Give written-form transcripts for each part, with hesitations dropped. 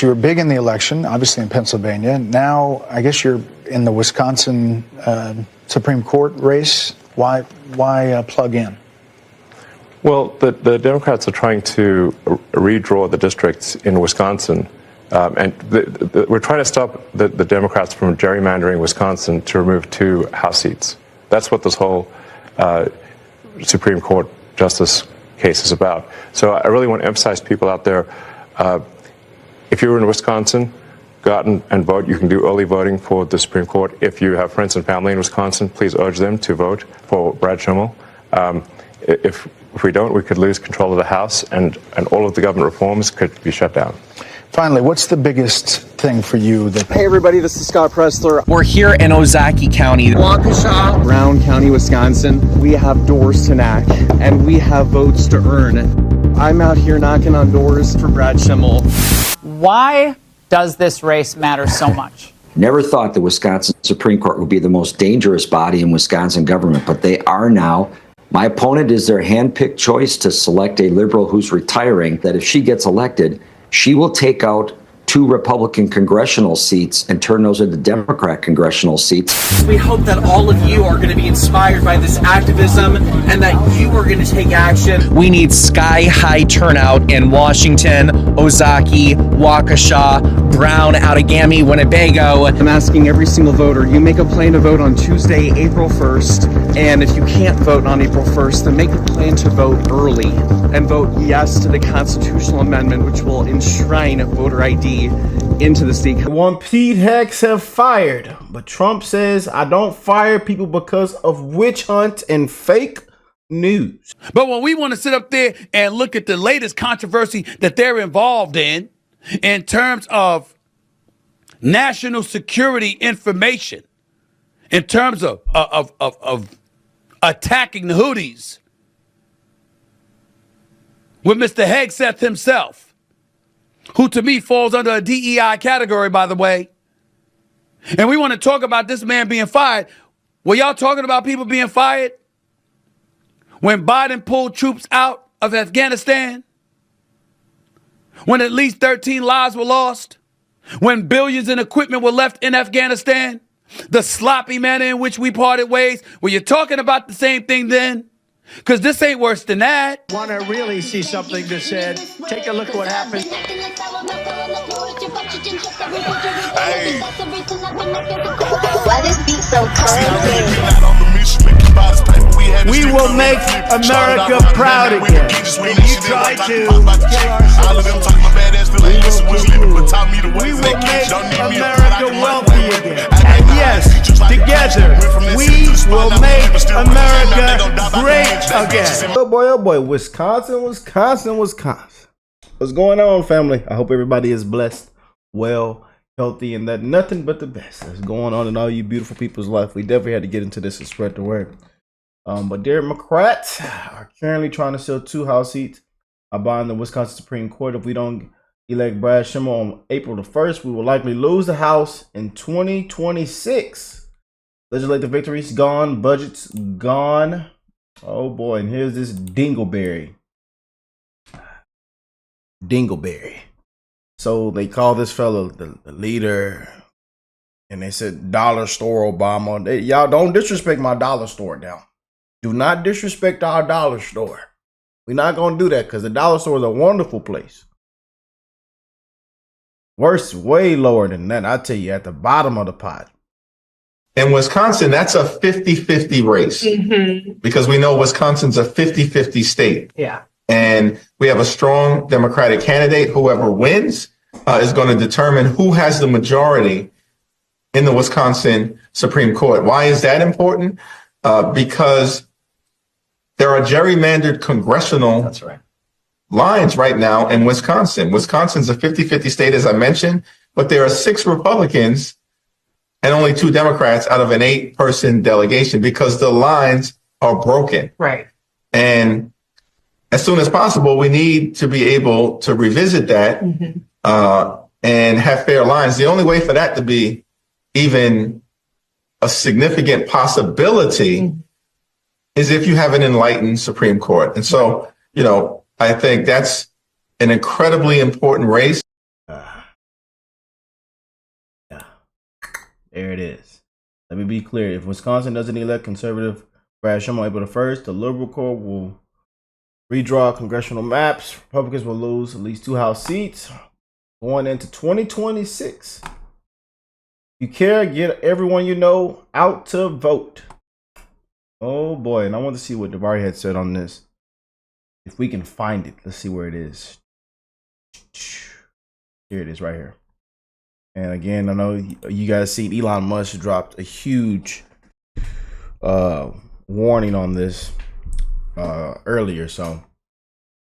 You were big in the election, obviously in Pennsylvania. Now, I guess you're in the Wisconsin Supreme Court race. Why plug in? Well, the Democrats are trying to redraw the districts in Wisconsin. And we're trying to stop the Democrats from gerrymandering Wisconsin to remove 2 House seats. That's what this whole Supreme Court justice case is about. So I really want to emphasize to people out there, if you're in Wisconsin, go out and vote. You can do early voting for the Supreme Court. If you have friends and family in Wisconsin, please urge them to vote for Brad Schimel. If we don't, we could lose control of the House, and all of the government reforms could be shut down. Finally, what's the biggest thing for you that... Hey everybody, this is Scott Pressler. We're here in Ozaukee County, Waukesha, Brown County, Wisconsin. We have doors to knock, and we have votes to earn. I'm out here knocking on doors for Brad Schimel. Why does this race matter so much? Never thought the Wisconsin Supreme Court would be the most dangerous body in Wisconsin government, but they are now. My opponent is their hand-picked choice to select a liberal who's retiring, that if she gets elected, she will take out 2 Republican congressional seats and turn those into Democrat congressional seats. We hope that all of you are going to be inspired by this activism and that you are going to take action. We need sky-high turnout in Washington, Ozaukee, Waukesha, Brown, Outagamie, Winnebago. I'm asking every single voter, you make a plan to vote on Tuesday, April 1st, and if you can't vote on April 1st, then make a plan to vote early and vote yes to the constitutional amendment, which will enshrine voter ID into the state. Want Pete Hegseth fired, but Trump says, I don't fire people because of witch hunt and fake news. But when we want to sit up there and look at the latest controversy that they're involved in terms of national security information, in terms of attacking the Houthis with Mr. Hegseth himself, who to me falls under a DEI category, by the way, and we want to talk about this man being fired. Were y'all talking about people being fired when Biden pulled troops out of Afghanistan? When at least 13 lives were lost? When billions in equipment were left in Afghanistan? The sloppy manner in which we parted ways? Were you talking about the same thing then? Because this ain't worse than that. Want to really see something that said, take a look at what happened. Hey. Why this beat so cold? We will make America proud again. When you try to, We will make America wealthy again. And yes, together, we will make America great again. Oh boy, Wisconsin. What's going on, family? I hope everybody is blessed, well, healthy, and that nothing but the best is going on in all you beautiful people's life. We definitely had to get into this and spread the word. But Democrats are currently trying to sell 2 House seats behind the Wisconsin Supreme Court. If we don't elect Brad Schimel on April the 1st, we will likely lose the House in 2026. Legislative victories gone, budgets gone. Oh boy, and here's this Dingleberry. So they call this fellow the leader, and they said dollar store Obama. Y'all don't disrespect my dollar store now. Do not disrespect our dollar store. We're not going to do that because the dollar store is a wonderful place. Worse, way lower than that. I tell you, at the bottom of the pot. In Wisconsin, that's a 50-50 race because we know Wisconsin's a 50-50 state. Yeah. And we have a strong Democratic candidate. Whoever wins is going to determine who has the majority in the Wisconsin Supreme Court. Why is that important? Because there are gerrymandered congressional lines right now in Wisconsin. Wisconsin's a 50-50 state, as I mentioned, but there are 6 Republicans and only 2 Democrats out of an 8-person delegation because the lines are broken. Right. And as soon as possible, we need to be able to revisit that and have fair lines. The only way for that to be even a significant possibility is if you have an enlightened Supreme Court. And so, I think that's an incredibly important race. There it is. Let me be clear. If Wisconsin doesn't elect conservative Brad Sherman April the 1st, the Liberal Corps will redraw congressional maps. Republicans will lose at least 2 House seats going into 2026. If you care, get everyone you know out to vote. Oh boy, and I want to see what Davari had said on this. If we can find it, let's see where it is. Here it is right here. And again, I know you guys seen Elon Musk dropped a huge warning on this earlier. So,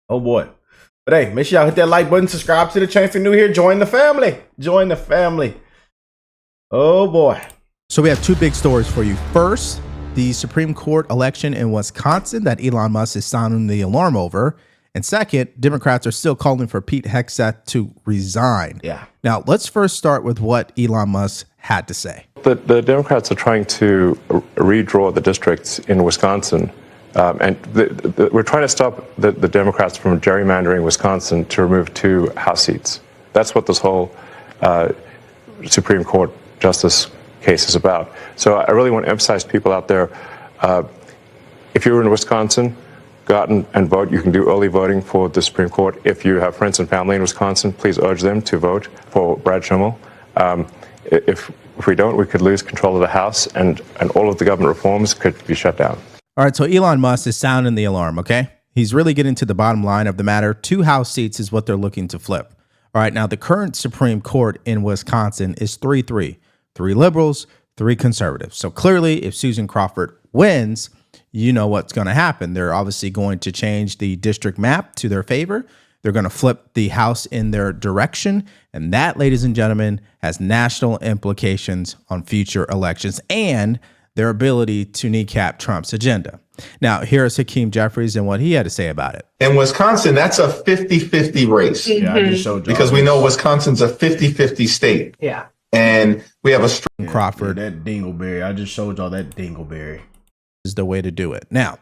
oh boy. But hey, make sure y'all hit that like button, subscribe to the channel if you're new here. Join the family. Join the family. Oh boy. So we have 2 big stories for you. First, the Supreme Court election in Wisconsin that Elon Musk is sounding the alarm over. And second, Democrats are still calling for Pete Hegseth to resign. Yeah. Now, let's first start with what Elon Musk had to say. The Democrats are trying to redraw the districts in Wisconsin. And we're trying to stop the Democrats from gerrymandering Wisconsin to remove 2 House seats. That's what this whole Supreme Court justice case is about. So I really want to emphasize people out there, if you're in Wisconsin, go out and vote. You can do early voting for the Supreme Court. If you have friends and family in Wisconsin, please urge them to vote for Brad Sherman. If we don't, we could lose control of the House and all of the government reforms could be shut down. All right, so Elon Musk is sounding the alarm, okay? He's really getting to the bottom line of the matter. 2 House seats is what they're looking to flip. All right, now the current Supreme Court in Wisconsin is 3-3. 3 liberals, 3 conservatives. So clearly, if Susan Crawford wins, you know what's going to happen. They're obviously going to change the district map to their favor. They're going to flip the House in their direction. And that, ladies and gentlemen, has national implications on future elections and their ability to kneecap Trump's agenda. Now, here's Hakeem Jeffries and what he had to say about it. In Wisconsin, that's a 50-50 race. Yeah, I just showed you. Because we know Wisconsin's a 50-50 state. Yeah. And we have a strong Crawford. That dingleberry. I just showed y'all that dingleberry. Is the way to do it. Now,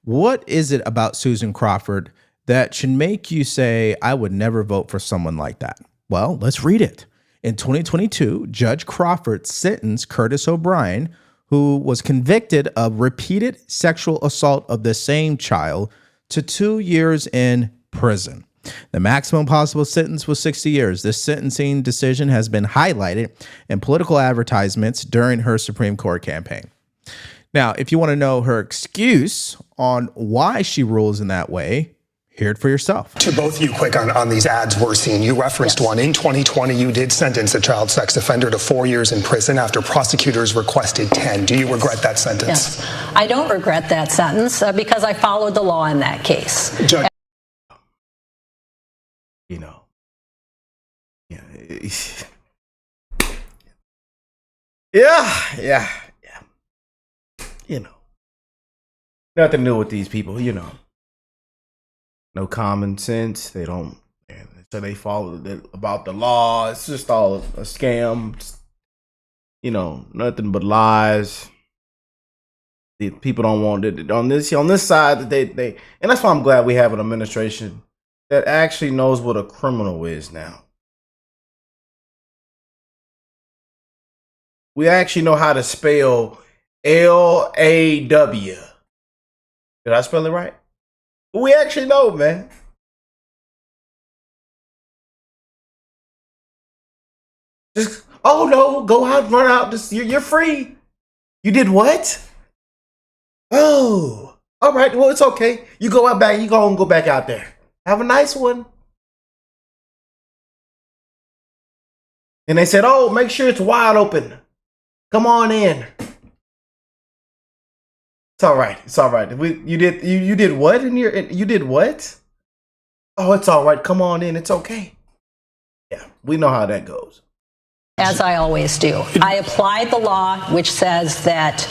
what is it about Susan Crawford that should make you say, I would never vote for someone like that? Well, let's read it. In 2022, Judge Crawford sentenced Curtis O'Brien, who was convicted of repeated sexual assault of the same child, to 2 years in prison. The maximum possible sentence was 60 years. This sentencing decision has been highlighted in political advertisements during her Supreme Court campaign. Now, if you want to know her excuse on why she rules in that way, hear it for yourself. To both of you, quick on these ads we're seeing. You referenced one. In 2020, you did sentence a child sex offender to 4 years in prison after prosecutors requested 10. Do you regret that sentence? Yes. I don't regret that sentence because I followed the law in that case. You know. Yeah. Yeah. You know. Nothing new with these people, you know. No common sense. They don't. So they follow about the law. It's just all a scam. You know, nothing but lies. The people don't want it on this side. They and that's why I'm glad we have an administration that actually knows what a criminal is now. We actually know how to spell L-A-W. Did I spell it right? We actually know, man. Just, oh no, go out, run out. Just, you're free. You did what? Oh, all right. Well, it's okay. You go out back. You go back out there. Have a nice one. And they said, oh, make sure it's wide open. Come on in. It's all right. It's all right. You did what you did what? Oh, it's all right. Come on in. It's okay. Yeah, we know how that goes. As I always do. I applied the law, which says that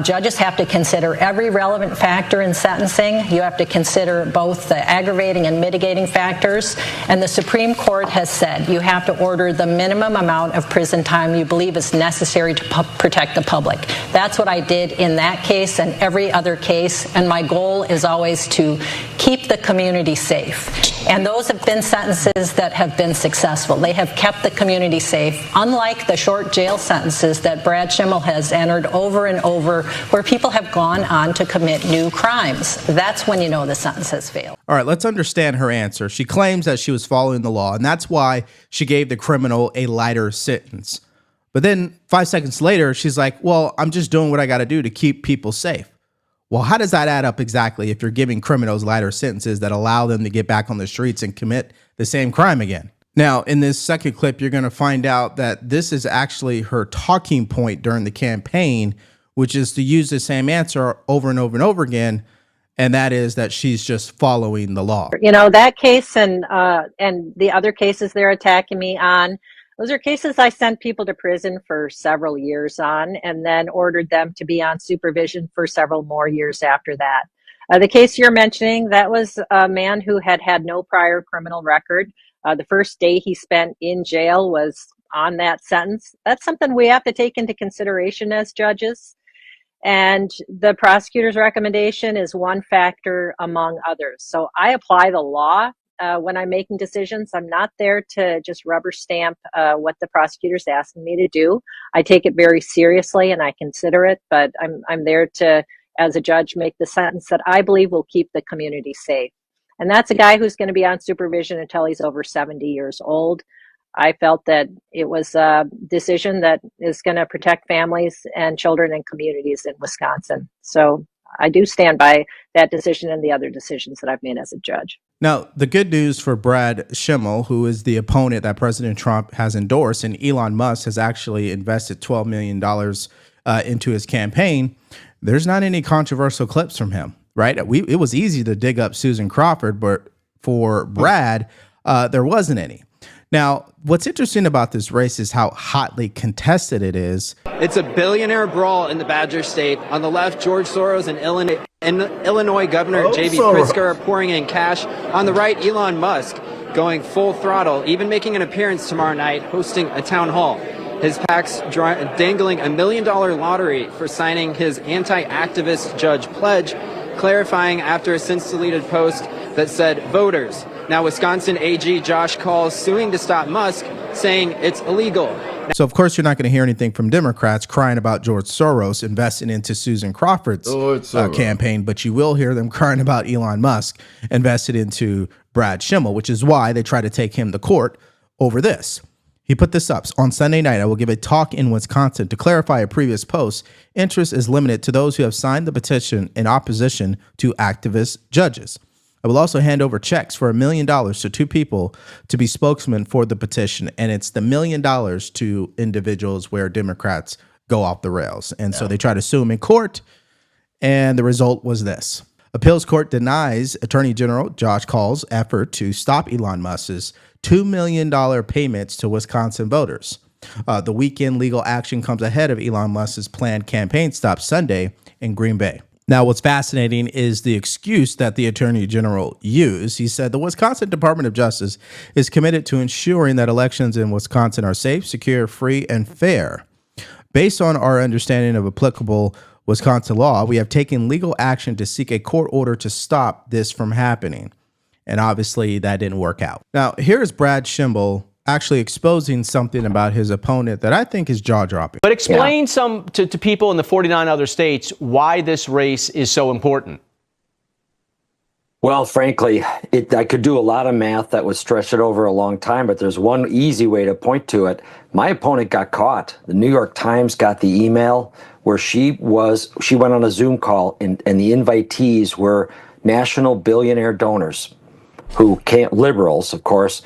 Judges have to consider every relevant factor in sentencing. You have to consider both the aggravating and mitigating factors. And the Supreme Court has said you have to order the minimum amount of prison time you believe is necessary to protect the public. That's what I did in that case and every other case. And my goal is always to keep the community safe. And those have been sentences that have been successful. They have kept the community safe, unlike the short jail sentences that Brad Schimmel has entered over and over, where people have gone on to commit new crimes. That's when you know the sentence has failed. All right, let's understand her answer. She claims that she was following the law, and that's why she gave the criminal a lighter sentence. But then 5 seconds later, she's like, well, I'm just doing what I got to do to keep people safe. Well, how does that add up exactly if you're giving criminals lighter sentences that allow them to get back on the streets and commit the same crime again? Now, in this second clip, you're going to find out that this is actually her talking point during the campaign, which is to use the same answer over and over and over again, and that is that she's just following the law. You know, that case and the other cases they're attacking me on, those are cases I sent people to prison for several years on and then ordered them to be on supervision for several more years after that. The case you're mentioning, that was a man who had no prior criminal record. The first day he spent in jail was on that sentence. That's something we have to take into consideration as judges. And the prosecutor's recommendation is one factor among others. So I apply the law when I'm making decisions. I'm not there to just rubber stamp what the prosecutor's asking me to do. I take it very seriously and I consider it, but I'm there to, as a judge, make the sentence that I believe will keep the community safe. And that's a guy who's going to be on supervision until he's over 70 years old. I felt that it was a decision that is going to protect families and children and communities in Wisconsin. So I do stand by that decision and the other decisions that I've made as a judge. Now, the good news for Brad Schimmel, who is the opponent that President Trump has endorsed, and Elon Musk has actually invested $12 million into his campaign, there's not any controversial clips from him. Right? It was easy to dig up Susan Crawford, but for Brad, there wasn't any. Now, what's interesting about this race is how hotly contested it is. It's a billionaire brawl in the Badger State. On the left, George Soros and Illinois Governor J.B. Pritzker are pouring in cash. On the right, Elon Musk going full throttle, even making an appearance tomorrow night, hosting a town hall. His PAC's dangling $1 million lottery for signing his anti-activist judge pledge, clarifying after a since-deleted post that said, voters. Now, Wisconsin AG Josh Call suing to stop Musk, saying it's illegal. So, of course, you're not going to hear anything from Democrats crying about George Soros investing into Susan Crawford's campaign, but you will hear them crying about Elon Musk invested into Brad Schimmel, which is why they try to take him to court over this. He put this up. On Sunday night, I will give a talk in Wisconsin to clarify a previous post. Interest is limited to those who have signed the petition in opposition to activist judges. I will also hand over checks for $1 million to two people to be spokesmen for the petition. And it's the $1 million to individuals where Democrats go off the rails. And so they try to sue him in court. And the result was this. Appeals court denies Attorney General Josh Call's effort to stop Elon Musk's $2 million payments to Wisconsin voters. The weekend legal action comes ahead of Elon Musk's planned campaign stop Sunday in Green Bay. Now, what's fascinating is the excuse that the Attorney General used. He said the Wisconsin Department of Justice is committed to ensuring that elections in Wisconsin are safe, secure, free, and fair. Based on our understanding of applicable Wisconsin law, we have taken legal action to seek a court order to stop this from happening. And obviously that didn't work out. Now, here's Brad Schimmel actually exposing something about his opponent that I think is jaw-dropping. But explain to people in the 49 other states why this race is so important. Well, frankly, I could do a lot of math that would stretch it over a long time, but there's one easy way to point to it. My opponent got caught. The New York Times got the email where she went on a Zoom call, and the invitees were national billionaire donors who can't, liberals, of course.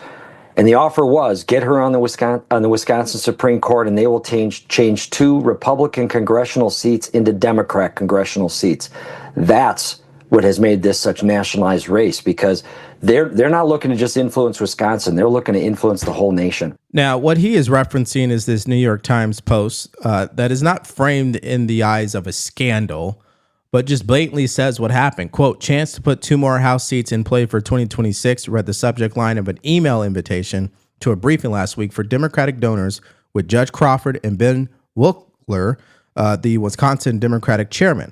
And the offer was get her on the Wisconsin Supreme Court, and they will change 2 Republican congressional seats into Democrat congressional seats. That's what has made this such a nationalized race, because they're not looking to just influence Wisconsin. They're looking to influence the whole nation. Now, what he is referencing is this New York Times post that is not framed in the eyes of a scandal, but just blatantly says what happened. Quote, chance to put 2 more House seats in play for 2026, read the subject line of an email invitation to a briefing last week for Democratic donors with Judge Crawford and Ben Wilkler, the Wisconsin Democratic chairman.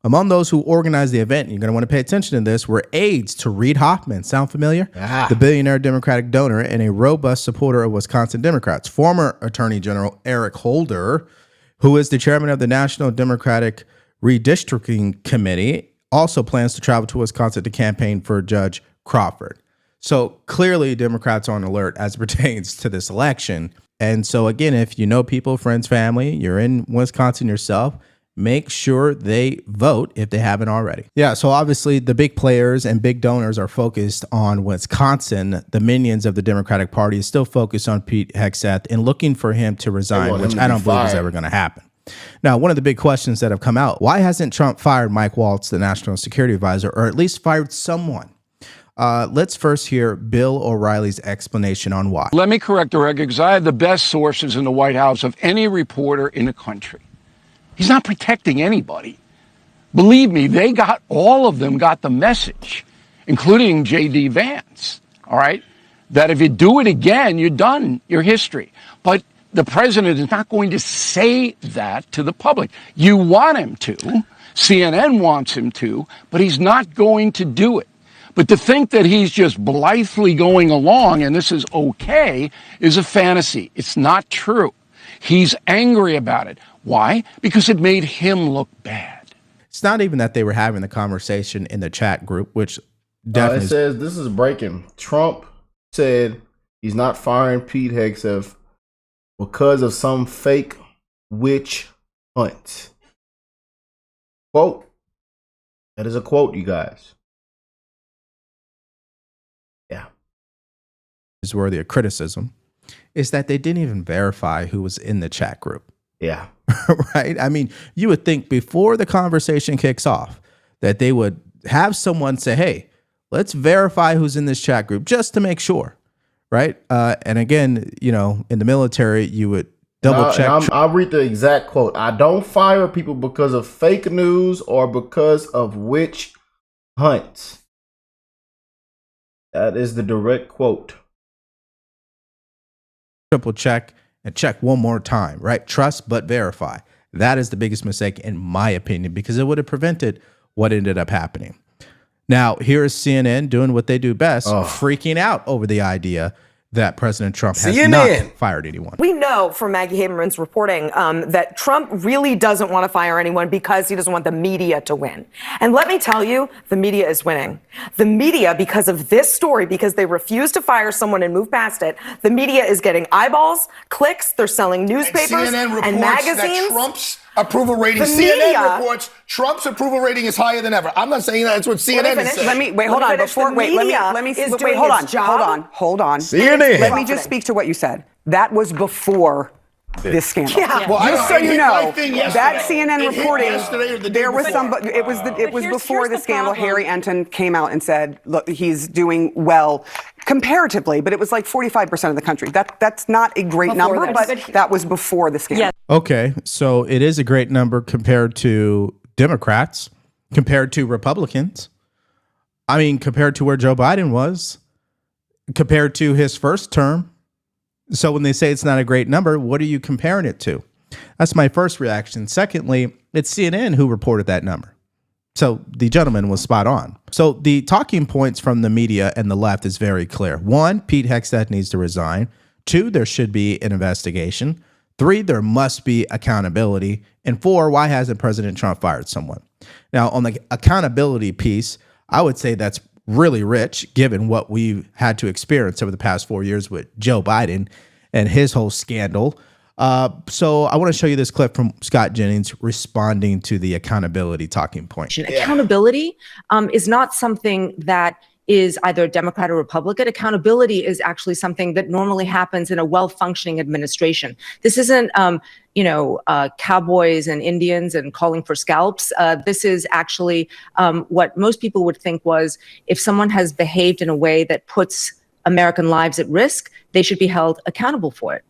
Among those who organized the event, and you're going to want to pay attention to this, were aides to Reid Hoffman. Sound familiar? The billionaire Democratic donor and a robust supporter of Wisconsin Democrats. Former Attorney General Eric Holder, who is the chairman of the National Democratic Redistricting Committee, also plans to travel to Wisconsin to campaign for Judge Crawford. So clearly Democrats are on alert as it pertains to this election. And so again, if you know people, friends, family, you're in Wisconsin yourself, make sure they vote if they haven't already. Yeah, so obviously the big players and big donors are focused on Wisconsin. The minions of the Democratic Party is still focused on Pete Hegseth and looking for him to resign, which I don't believe is ever going to happen. Now, one of the big questions that have come out, why hasn't Trump fired Mike Waltz, the National Security Advisor, or at least fired someone? Let's first hear Bill O'Reilly's explanation on why. Let me correct the record, because I have the best sources in the White House of any reporter in the country. He's not protecting anybody. Believe me, all of them got the message, including J.D. Vance, all right, that if you do it again, you're done, you're history. But the president is not going to say that to the public. You want him to. CNN wants him to, but he's not going to do it. But to think that he's just blithely going along and this is okay is a fantasy. It's not true. He's angry about it. Why? Because it made him look bad. It's not even that they were having the conversation in the chat group, which definitely it says, this is breaking. Trump said he's not firing Pete Hegseth because of some fake witch hunt. Quote. That is a quote, you guys. Yeah. Is worthy of criticism is that they didn't even verify who was in the chat group. Yeah. Right? I mean, you would think before the conversation kicks off that they would have someone say, hey, let's verify who's in this chat group just to make sure. Right. And again, you know, in the military, you would double check. I'll read the exact quote. I don't fire people because of fake news or because of witch hunts. That is the direct quote. Triple check and check one more time, right? Trust but verify. That is the biggest mistake in my opinion, because it would have prevented what ended up happening. Now, here is CNN doing what they do best, freaking out over the idea that President Trump has not fired anyone. We know from Maggie Haberman's reporting that Trump really doesn't want to fire anyone because he doesn't want the media to win. And let me tell you, the media is winning. The media, because of this story, because they refuse to fire someone and move past it, the media is getting eyeballs, clicks, they're selling newspapers and magazines. That Trump's approval rating, CNN reports Trump's approval rating is higher than ever. I'm not saying that. That's what CNN is saying. Let me hold on. CNN. Let me just speak to what you said. That was before this scandal. Yeah. Well, just so you know, that CNN it reporting, there was somebody. It was before the scandal. Harry Enton came out and said, "Look, he's doing well." Comparatively, but it was like 45% of the country. That's not a great number, but that was before the scandal. Okay, so it is a great number compared to Democrats, compared to Republicans. I mean, compared to where Joe Biden was, compared to his first term. So when they say it's not a great number, what are you comparing it to? That's my first reaction. Secondly, it's CNN who reported that number. So the gentleman was spot on. So the talking points from the media and the left is very clear. 1, Pete Hegseth needs to resign. 2, there should be an investigation. 3, there must be accountability. And 4, why hasn't President Trump fired someone? Now, on the accountability piece, I would say that's really rich, given what we've had to experience over the past 4 years with Joe Biden and his whole scandal. So I want to show you this clip from Scott Jennings responding to the accountability talking point. Accountability is not something that is either a Democrat or Republican. Accountability is actually something that normally happens in a well-functioning administration. This isn't, cowboys and Indians and calling for scalps. This is actually what most people would think was, if someone has behaved in a way that puts American lives at risk, they should be held accountable for it.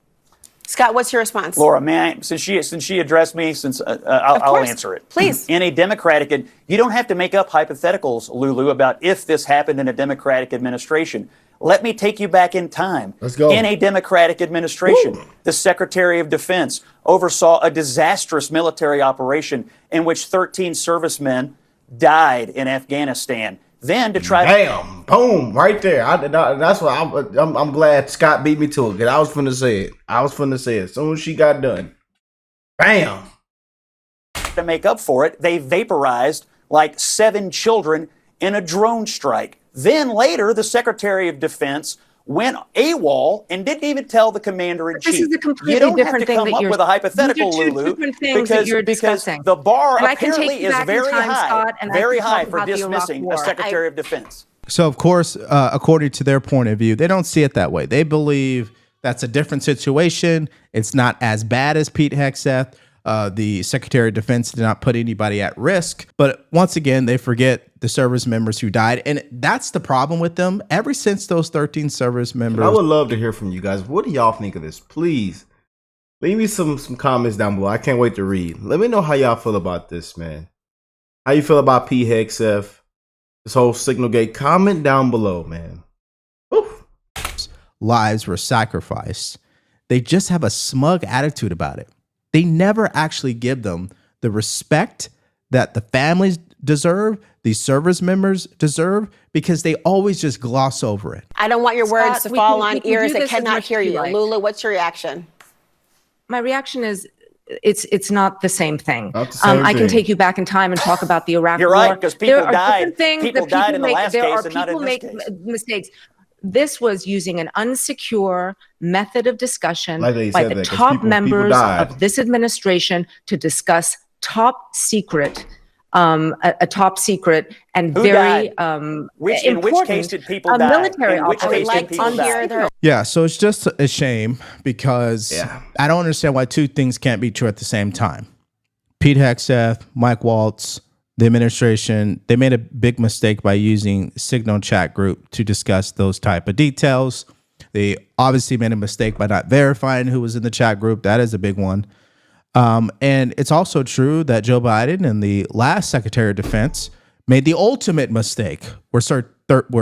Scott, what's your response? Laura, may I, since she addressed me, I'll answer it. Please. In a Democratic, you don't have to make up hypotheticals, Lulu, about if this happened in a Democratic administration. Let me take you back in time. Let's go. In a Democratic administration, the Secretary of Defense oversaw a disastrous military operation in which 13 servicemen died in Afghanistan. Then to try Bam, boom, right there. That's what I'm glad Scott beat me to it, because I was finna say it. As soon as she got done. Bam. to make up for it, they vaporized like 7 children in a drone strike. Then later, the Secretary of Defense went AWOL and didn't even tell the commander-in-chief. This is a completely you don't different have to thing come that up you're, with a hypothetical, these are two Lulu, different things that you're discussing. the bar And I can apparently take you is back in very time, high, Scott, and I very can high talk for about the Iraq dismissing a War. Secretary of Defense. So, of course, according to their point of view, they don't see it that way. They believe that's a different situation. It's not as bad as Pete Hegseth. The Secretary of Defense did not put anybody at risk. But once again, they forget the service members who died. And that's the problem with them. Ever since those 13 service members. I would love to hear from you guys. What do y'all think of this? Please leave me some comments down below. I can't wait to read. Let me know how y'all feel about this, man. How you feel about Pete Hegseth? This whole Signal Gate. Comment down below, man. Oof. Lives were sacrificed. They just have a smug attitude about it. They never actually give them the respect that the families deserve, these service members deserve, because they always just gloss over it. I don't want your words to fall on ears that cannot hear you. like. Lulu, what's your reaction? My reaction is it's not the same thing. Not the same I can thing. take you back in time and talk about the Iraq You're War. right, because people There are died. different things People that died in the make- last there case are and not in people this make case. mistakes. This was using an unsecure method of discussion Like they by said the that, 'cause top people members died. of this administration to discuss top secret, a top secret and Who very died? In which case did people die? military In which officers. case did people die? Yeah, so it's just a shame because I don't understand why two things can't be true at the same time. Pete Hegseth, Mike Waltz, the administration, they made a big mistake by using Signal chat group to discuss those type of details. They obviously made a mistake by not verifying who was in the chat group. That is a big one. And it's also true that Joe Biden and the last Secretary of Defense made the ultimate mistake where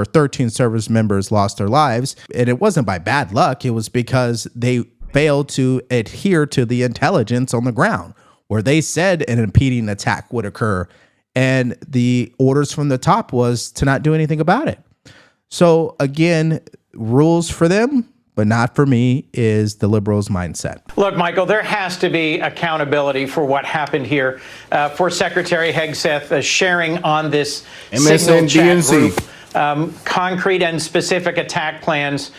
13 service members lost their lives. And it wasn't by bad luck. It was because they failed to adhere to the intelligence on the ground, where they said an impeding attack would occur. And the orders from the top was to not do anything about it. So again, rules for them, but not for me, is the liberals' mindset. Look, Michael, there has to be accountability for what happened here. For Secretary Hegseth sharing on this Signal chat group concrete and specific attack plans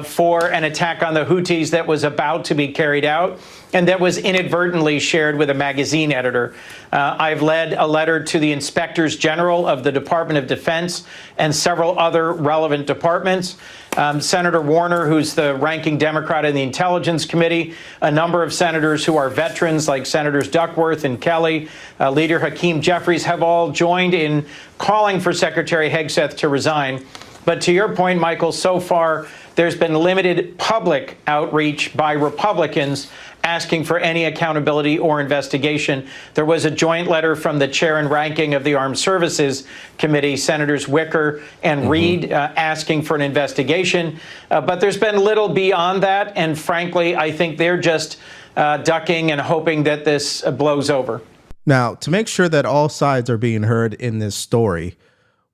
for an attack on the Houthis that was about to be carried out and that was inadvertently shared with a magazine editor. I've led a letter to the inspectors general of the Department of Defense and several other relevant departments. Senator Warner, who's the ranking Democrat in the Intelligence Committee, a number of senators who are veterans like Senators Duckworth and Kelly, Leader Hakeem Jeffries have all joined in calling for Secretary Hegseth to resign. But to your point, Michael, so far there's been limited public outreach by Republicans asking for any accountability or investigation. There was a joint letter from the chair and ranking of the Armed Services Committee, Senators Wicker and Reed, asking for an investigation. But there's been little beyond that. And frankly, I think they're just ducking and hoping that this blows over. Now, to make sure that all sides are being heard in this story,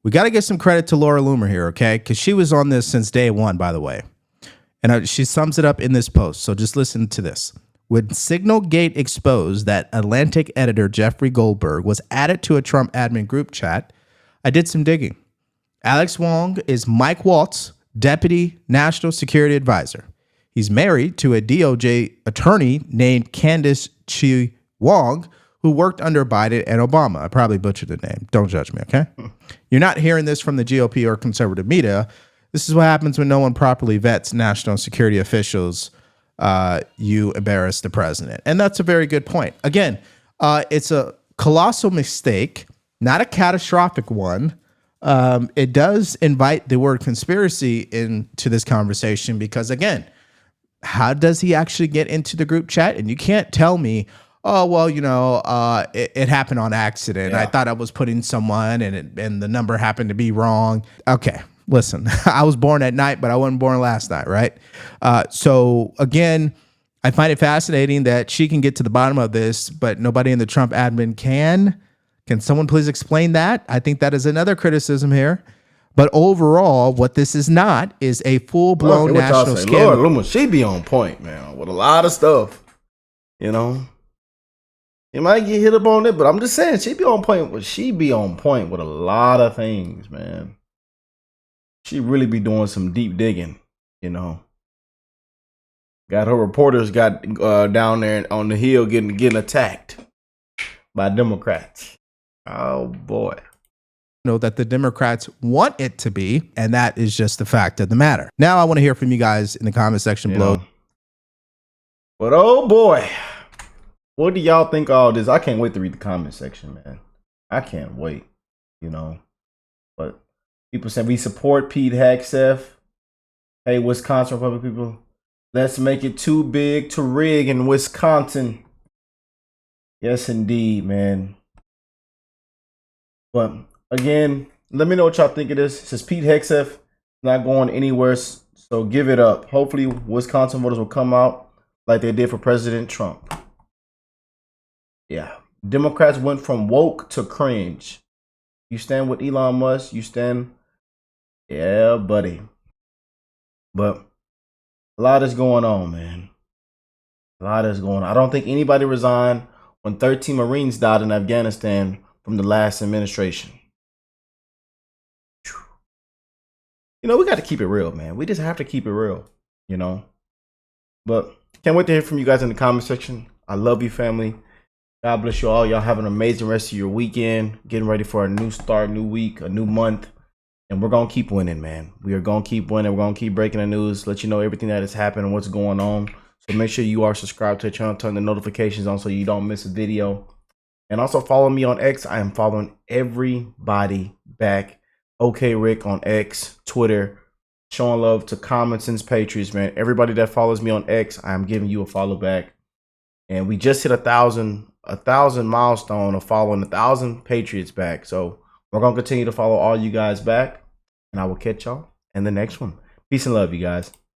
we got to give some credit to Laura Loomer here, okay? Because she was on this since day one, by the way. And she sums it up in this post. So just listen to this. When Signal Gate exposed that Atlantic editor Jeffrey Goldberg was added to a Trump admin group chat, I did some digging. Alex Wong is Mike Waltz, Deputy National Security Advisor. He's married to a DOJ attorney named Candace Chi Wong, who worked under Biden and Obama. I probably butchered the name. Don't judge me, okay? You're not hearing this from the GOP or conservative media. This is what happens when no one properly vets national security officials. You embarrass the president. And that's a very good point. Again, it's a colossal mistake, not a catastrophic one. It does invite the word conspiracy into this conversation because, again, how does he actually get into the group chat? And you can't tell me, oh, well, you know, it happened on accident. I thought I was putting someone and the number happened to be wrong. Okay, listen, I was born at night, but I wasn't born last night, right? So, again, I find it fascinating that she can get to the bottom of this, but nobody in the Trump admin can. Can someone please explain that? I think that is another criticism here. But overall, what this is not is a full-blown national scandal. Lord, Luma, she be on point, man, with a lot of stuff. You know, you might get hit up on it, but I'm just saying she be on point. She be on point with a lot of things, man. She really be doing some deep digging. You know, got her reporters got down there on the hill getting attacked by Democrats. Oh boy. That the Democrats want it to be, and that is just the fact of the matter. Now I want to hear from you guys in the comment section below. But oh boy, what do y'all think of all this? I can't wait to read the comment section, man. I can't wait, you know. But people say we support Pete Hegseth. Hey, Wisconsin Republican people, let's make it too big to rig in Wisconsin. Yes, indeed, man. But again, let me know what y'all think of this. It says Pete Hegseth not going anywhere, so give it up. Hopefully, Wisconsin voters will come out like they did for President Trump. Yeah. Democrats went from woke to cringe. You stand with Elon Musk, you stand... Yeah, buddy. But a lot is going on, man. A lot is going on. I don't think anybody resigned when 13 Marines died in Afghanistan from the last administration. You know, we got to keep it real, man. We just have to keep it real, you know. But can't wait to hear from you guys in the comment section. I love you, family. God bless you all. Y'all have an amazing rest of your weekend. Getting ready for a new start, new week, a new month. And we're going to keep winning, man. We are going to keep winning. We're going to keep breaking the news, let you know everything that is happening and what's going on. So make sure you are subscribed to the channel, turn the notifications on so you don't miss a video. And also follow me on X. I am following everybody back. OkayRickk on X, Twitter, showing love to Common Sense Patriots, man. Everybody that follows me on X, I am giving you a follow back. And we just hit a thousand milestone of following 1,000 Patriots back. So we're gonna continue to follow all you guys back, and I will catch y'all in the next one. Peace and love, you guys.